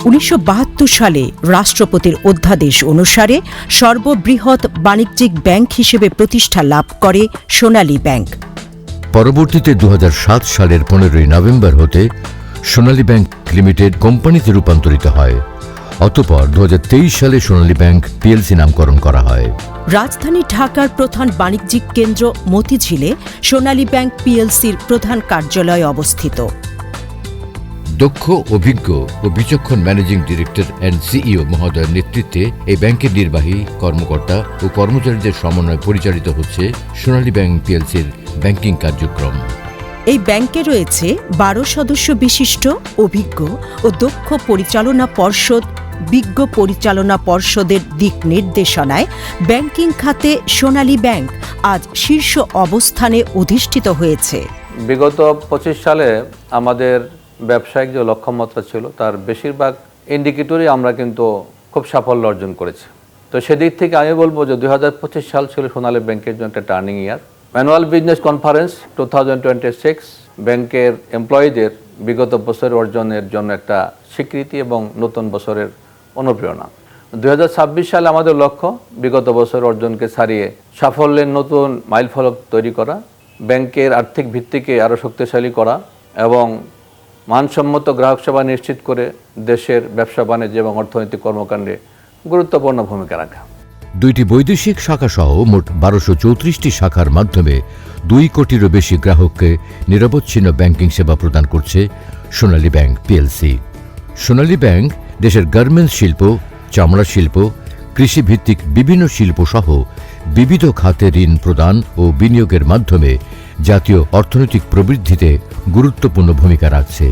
1972 সালে রাষ্ট্রপতির অধ্যাদেশ অনুসারে সর্ববৃহৎ বাণিজ্যিক ব্যাংক হিসেবে প্রতিষ্ঠা লাভ করে সোনালী ব্যাংক। পরবর্তীতে 2007 সালের 15 নভেম্বর হতে সোনালী ব্যাংক লিমিটেড কোম্পানিতে রূপান্তরিত হয়। অতঃপর 2023 সালে সোনালী ব্যাংক পিএলসি নামকরণ করা হয়। রাজধানী ঢাকার প্রধান বাণিজ্যিক কেন্দ্র মতিঝিলে সোনালী ব্যাংক পিএলসির প্রধান কার্যালয় অবস্থিত। দক্ষ, অভিজ্ঞ ও বিচক্ষণ ম্যানেজিং ডিরেক্টর অ্যান্ড সিইও মহোদয়ের নেতৃত্বে এই ব্যাংকের নির্বাহী কর্মকর্তা ও কর্মচারীদের সমন্বয়ে পরিচালিত হচ্ছে সোনালী ব্যাংক পিএলসির ব্যাংকিং কার্যক্রম। এই ব্যাংকে রয়েছে 12 সদস্য বিশিষ্ট অভিজ্ঞ ও দক্ষ পরিচালনা পর্ষদ। বিজ্ঞ পরিচালনা পর্ষদের দিক নির্দেশনায় ব্যাংকিং খাতে সোনালী ব্যাংক আজ শীর্ষ অবস্থানে অধিষ্ঠিত হয়েছে। বিগত 25 সালে আমাদের ব্যবসায়িক যে লক্ষ্যমাত্রা ছিল তার বেশিরভাগ ইন্ডিকেটরই আমরা কিন্তু খুব সাফল্য অর্জন করেছি। তো সেদিক থেকে আমি বলবো যে 2025 সাল ছিল সোনালী ব্যাংকের জন্য একটা টার্নিং ইয়ার। অ্যানুয়াল বিজনেস কনফারেন্স 2026 ব্যাংকের এমপ্লয়ীদের বিগত বছরের অর্জনের জন্য একটা স্বীকৃতি এবং নতুন বছরের অনুপ্রেরণা। 2026 সালে আমাদের লক্ষ্য বিগত বছর অর্জনকে ছাড়িয়ে সাফল্যের নতুন মাইলফলক তৈরি করা, ব্যাংকের আর্থিক ভিত্তিকে আরও শক্তিশালী করা এবং মানসম্মত গ্রাহক সেবা নিশ্চিত করে দেশের ব্যবসা বাণিজ্য এবং অর্থনৈতিক কর্মকাণ্ডে গুরুত্বপূর্ণ ভূমিকা রাখা। 2টি বৈদেশিক শাখাসহ মোট 1234টি শাখার মাধ্যমে 2 কোটিরও বেশি গ্রাহককে নিরবচ্ছিন্ন ব্যাংকিং সেবা প্রদান করছে সোনালী ব্যাংক পিএলসি। সোনালী ব্যাংক দেশের গার্মেন্টস শিল্প, চামড়া শিল্প, কৃষিভিত্তিক বিভিন্ন শিল্প সহ বিবিধ খাতে ঋণ প্রদান ও বিনিয়োগের মাধ্যমে জাতীয় অর্থনৈতিক প্রবৃদ্ধিতে গুরুত্বপূর্ণ ভূমিকা রাখছে।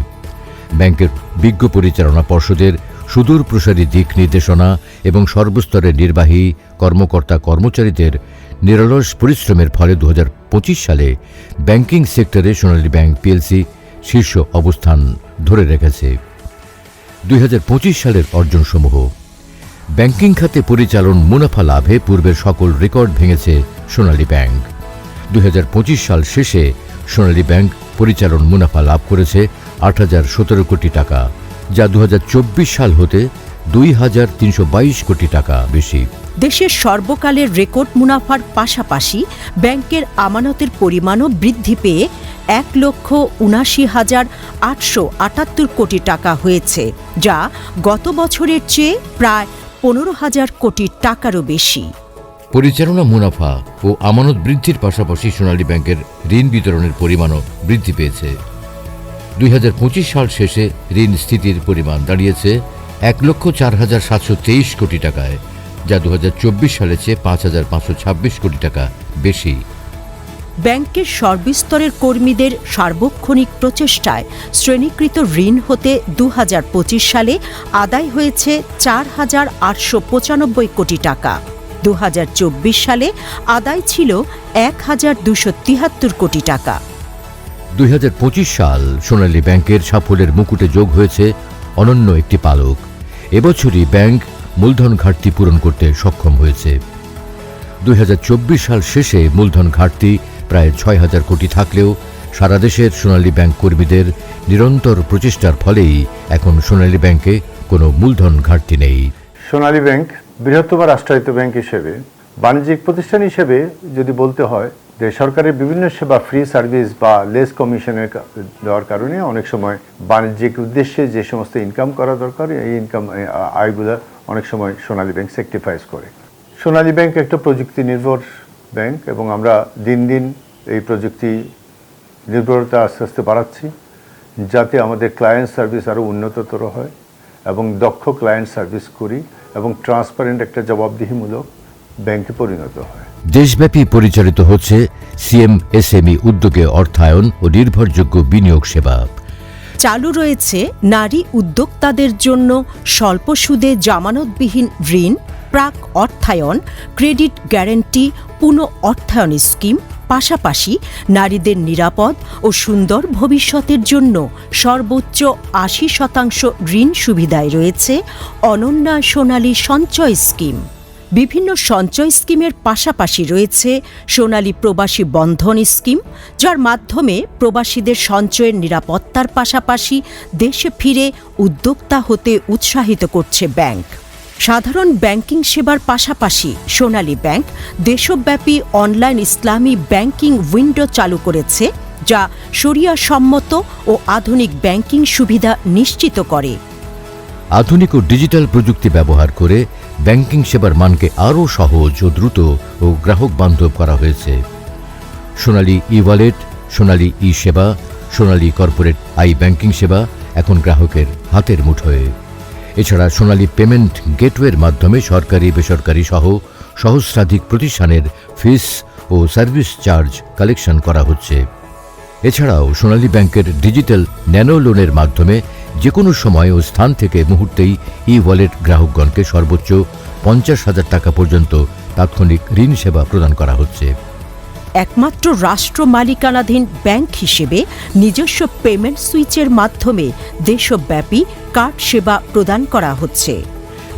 ব্যাংকের বিজ্ঞ পরিচালনা পর্ষদের সুদূর প্রসারী দিক নির্দেশনা এবং সর্বস্তরের নির্বাহী কর্মকর্তা কর্মচারীদের নিরলস পরিশ্রমের ফলে 2025 সালে ব্যাংকিং সেক্টরে সোনালী ব্যাংক পিএলসি শীর্ষ অবস্থান ধরে রেখেছে। 2025 সালের অর্জনসমূহ: ব্যাংকিং খাতে পরিচালন মুনাফা লাভে পূর্বের সকল রেকর্ড ভেঙেছে সোনালী ব্যাংক। 2025 সাল শেষে সোনালী ব্যাংক পরিচালন মুনাফা লাভ করেছে 8,017 কোটি টাকা, যা 2024 সাল হতে 2,322 কোটি টাকা বেশি। দেশের সর্বকালের রেকর্ড মুনাফার পাশাপাশি ব্যাংকের আমানতের পরিমাণও বৃদ্ধি পেয়ে 1,79,878 কোটি টাকা হয়েছে, যা গত বছরের চেয়ে প্রায় 15,000 কোটি টাকারও বেশি। পরিচালনা মুনাফা ও আমানত বৃদ্ধির পাশাপাশি সোনালী ব্যাংকের ঋণ বিতরণের পরিমাণও বৃদ্ধি পেয়েছে। 2025 সাল শেষে ঋণ স্থিতির পরিমাণ দাঁড়িয়েছে 1,04,723 কোটি টাকায়, যা 2024 সালে চেয়ে 5,526 কোটি টাকা বেশি। ব্যাংকের সর্বস্তরের কর্মীদের সার্বক্ষণিক প্রচেষ্টায় শ্রেণীকৃত ঋণ হতে 2025 সালে আদায় হয়েছে 4,895 কোটি টাকা। 2024 সালে আদায় ছিল 1,273 কোটি টাকা। 2025 সাল সোনালী ব্যাংকের সাফল্যের মুকুটে যোগ হয়েছে অনন্য একটি পালক। এবছরই ব্যাংক মূলধন ঘাটতি পূরণ করতে সক্ষম হয়েছে। 2024 সাল শেষে মূলধন ঘাটতি প্রায় 6,000 কোটি থাকলেও সারা দেশের সোনালী ব্যাংক কর্মীদের নিরন্তর প্রচেষ্টার ফলেই এখন সোনালী ব্যাংকে কোনো মূলধন ঘাটতি নেই। সোনালী ব্যাংক বৃহত্তম রাষ্ট্রায়ত্ত ব্যাংক হিসেবে, বাণিজ্যিক প্রতিষ্ঠান হিসেবে যদি বলতে হয় যে সরকারের বিভিন্ন সেবা ফ্রি সার্ভিস বা লেস কমিশনের দেওয়ার কারণে অনেক সময় বাণিজ্যিক উদ্দেশ্যে যে সমস্ত ইনকাম করা দরকার এই ইনকাম আয়গুলো অনেক সময় সোনালী ব্যাংক স্যাক্রিফাইস করে। সোনালী ব্যাংক একটা প্রযুক্তি নির্ভর ব্যাংক এবং আমরা দিন দিন এই প্রযুক্তি নির্ভরতা আস্তে আস্তে বাড়াচ্ছি, যাতে আমাদের ক্লায়েন্ট সার্ভিস আরও উন্নততর হয় এবং দক্ষ ক্লায়েন্ট সার্ভিস করি এবং ট্রান্সপারেন্ট একটা জবাবদিহিমূলক ব্যাংকে পরিণত হয়। দেশব্যাপী পরিচালিত হচ্ছে সিএমএসএমই উদ্যোগে অর্থায়ন ও নির্ভরযোগ্য বিনিয়োগ সেবা। চালু রয়েছে নারী উদ্যোক্তাদের জন্য স্বল্প সুদে জামানতবিহীন ঋণ, প্রাক অর্থায়ন, ক্রেডিট গ্যারান্টি, পুনঃ অর্থায়ন স্কিম। পাশাপাশি নারীদের নিরাপদ ও সুন্দর ভবিষ্যতের জন্য সর্বোচ্চ 80% ঋণ সুবিধায় রয়েছে অনন্যা সোনালী সঞ্চয় স্কিম। বিভিন্ন সঞ্চয় স্কিমের পাশাপাশি রয়েছে সোনালী প্রবাসী বন্ধন স্কিম, যার মাধ্যমে প্রবাসীদের সঞ্চয়ের নিরাপত্তার পাশাপাশি দেশে ফিরে উদ্যোক্তা হতে উৎসাহিত করছে ব্যাংক। সাধারণ ব্যাংকিং সেবার পাশাপাশি সোনালী ব্যাংক দেশব্যাপী অনলাইন ইসলামী ব্যাংকিং উইন্ডো চালু করেছে, যা শরিয়া সম্মত ও আধুনিক ব্যাংকিং সুবিধা নিশ্চিত করে। আধুনিক ও ডিজিটাল প্রযুক্তি ব্যবহার করে ব্যাংকিং সেবার মানকে আরও সহজ ও দ্রুত ও গ্রাহক বান্ধব করা হয়েছে। সোনালী ই-ওয়ালেট, সোনালী ই-সেবা, সোনালী কর্পোরেট ব্যাংকিং সেবা এখন গ্রাহকের হাতের মুঠোয়। এছাড়া সোনালী পেমেন্ট গেটওয়ের মাধ্যমে সরকারি বেসরকারি সহ সহস্রাধিক প্রতিষ্ঠানের ফিস ও সার্ভিস চার্জ কালেকশন করা হচ্ছে। এছাড়াও সোনালী ব্যাংকের ডিজিটাল ন্যানো লোনের মাধ্যমে যে কোনো সময় ও স্থান থেকে মুহূর্তেই ই-ওয়ালেট গ্রাহকগণকে সর্বোচ্চ 50,000 টাকা পর্যন্ত তাৎক্ষণিক ঋণ সেবা প্রদান করা হচ্ছে। একমাত্র রাষ্ট্র মালিকানাধীন ব্যাংক হিসেবে নিজস্ব পেমেন্ট সুইচের মাধ্যমে দেশব্যাপী কার্ড সেবা প্রদান করা হচ্ছে।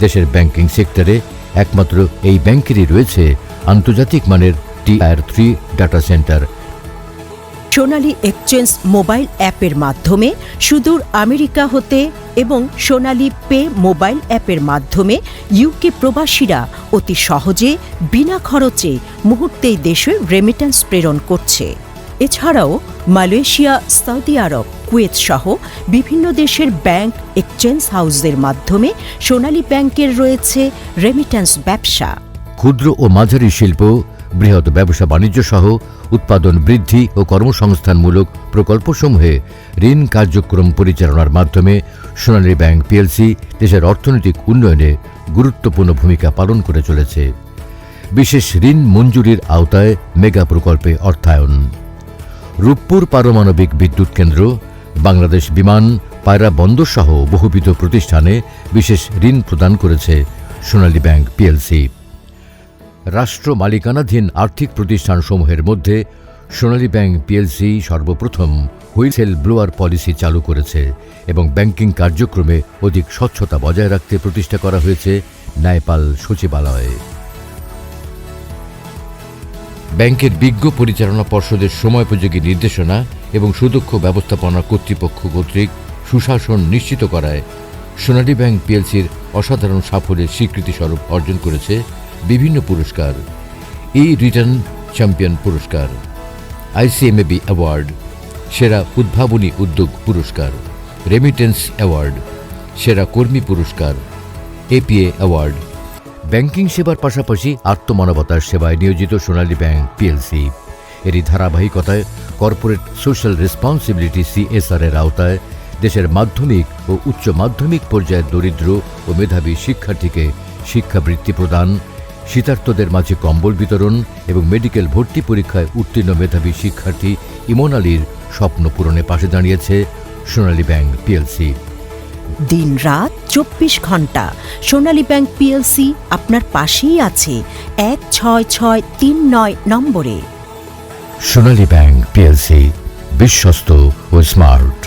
দেশের ব্যাংকিং সেক্টরে একমাত্র এই ব্যাংকেরই রয়েছে আন্তর্জাতিক মানের Tier 3 ডাটা সেন্টার। সোনালী এক্সচেঞ্জ মোবাইল অ্যাপের মাধ্যমে সুদূর আমেরিকা হতে এবং সোনালী পে মোবাইল অ্যাপের মাধ্যমে ইউকে প্রবাসীরা অতি সহজে বিনা খরচে মুহূর্তেই দেশে রেমিট্যান্স প্রেরণ করছে। এছাড়াও মালয়েশিয়া, সৌদি আরব, কুয়েত সহ বিভিন্ন দেশের ব্যাংক এক্সচেঞ্জ হাউসের মাধ্যমে সোনালী ব্যাংকের রয়েছে রেমিট্যান্স ব্যবসা। ক্ষুদ্র ও মাঝারি শিল্প, বৃহৎ ব্যবসা বাণিজ্য সহ উৎপাদন বৃদ্ধি ও কর্মসংস্থানমূলক প্রকল্পসমূহে ঋণ কার্যক্রম পরিচালনার মাধ্যমে সোনালী ব্যাংক পিএলসি দেশের অর্থনৈতিক উন্নয়নে গুরুত্বপূর্ণ ভূমিকা পালন করে চলেছে। বিশেষ ঋণ মঞ্জুরির আওতায় মেগা প্রকল্পে অর্থায়ন। রূপপুর পারমাণবিক বিদ্যুৎ কেন্দ্র, বাংলাদেশ বিমান, পায়রা বন্দর সহ বহুবিধ প্রতিষ্ঠানে বিশেষ ঋণ প্রদান করেছে সোনালী ব্যাংক পিএলসি। রাষ্ট্র মালিকানাধীন আর্থিক প্রতিষ্ঠানসমূহের মধ্যে সোনালী ব্যাংক পিএলসি সর্বপ্রথম হুইসেল ব্লোয়ার পলিসি চালু করেছে এবং ব্যাংকিং কার্যক্রমে অধিক স্বচ্ছতা বজায় রাখতে প্রতিষ্ঠা করা হয়েছে ন্যায়পাল সচিবালয়। ব্যাংকের বিজ্ঞ পরিচালনা পর্ষদের সময়োপযোগী নির্দেশনা এবং সুদক্ষ ব্যবস্থাপনা কর্তৃপক্ষ কর্তৃক সুশাসন নিশ্চিত করায় সোনালী ব্যাংক পিএলসির অসাধারণ সাফল্যের স্বীকৃতিস্বরূপ অর্জন করেছে বিভিন্ন পুরস্কার: রিটার্ন চ্যাম্পিয়ন পুরস্কার, ICMAB অ্যাওয়ার্ড, সেরা উদ্ভাবনী উদ্যোগ পুরস্কার, রেমিটেন্স অ্যাওয়ার্ড, সেরা কর্মী পুরস্কার, APA অ্যাওয়ার্ড। ব্যাংকিং সেবার পাশাপাশি আত্মমানবতার সেবায় নিয়োজিত সোনালী ব্যাংক পিএলসি এরই ধারাবাহিকতায় কর্পোরেট সোশ্যাল রেসপন্সিবিলিটি CSR এর আওতায় দেশের মাধ্যমিক ও উচ্চ মাধ্যমিক পর্যায়ের দরিদ্র ও মেধাবী শিক্ষার্থীকে শিক্ষাবৃত্তি প্রদান, শীতার্তদের মাঝে কম্বল বিতরণ এবং মেডিকেল ভর্তি পরীক্ষায় উত্তীর্ণ মেধাবী শিক্ষার্থী ইমন আলীর স্বপ্ন পূরণে পাশে দাঁড়িয়েছে সোনালী ব্যাংক পিএলসি। দিন রাত 24 ঘন্টা সোনালী ব্যাংক পিএলসি আপনার পাশেই আছে 16639 নম্বরে। সোনালী ব্যাংক পিএলসি, বিশ্বস্ত ও স্মার্ট।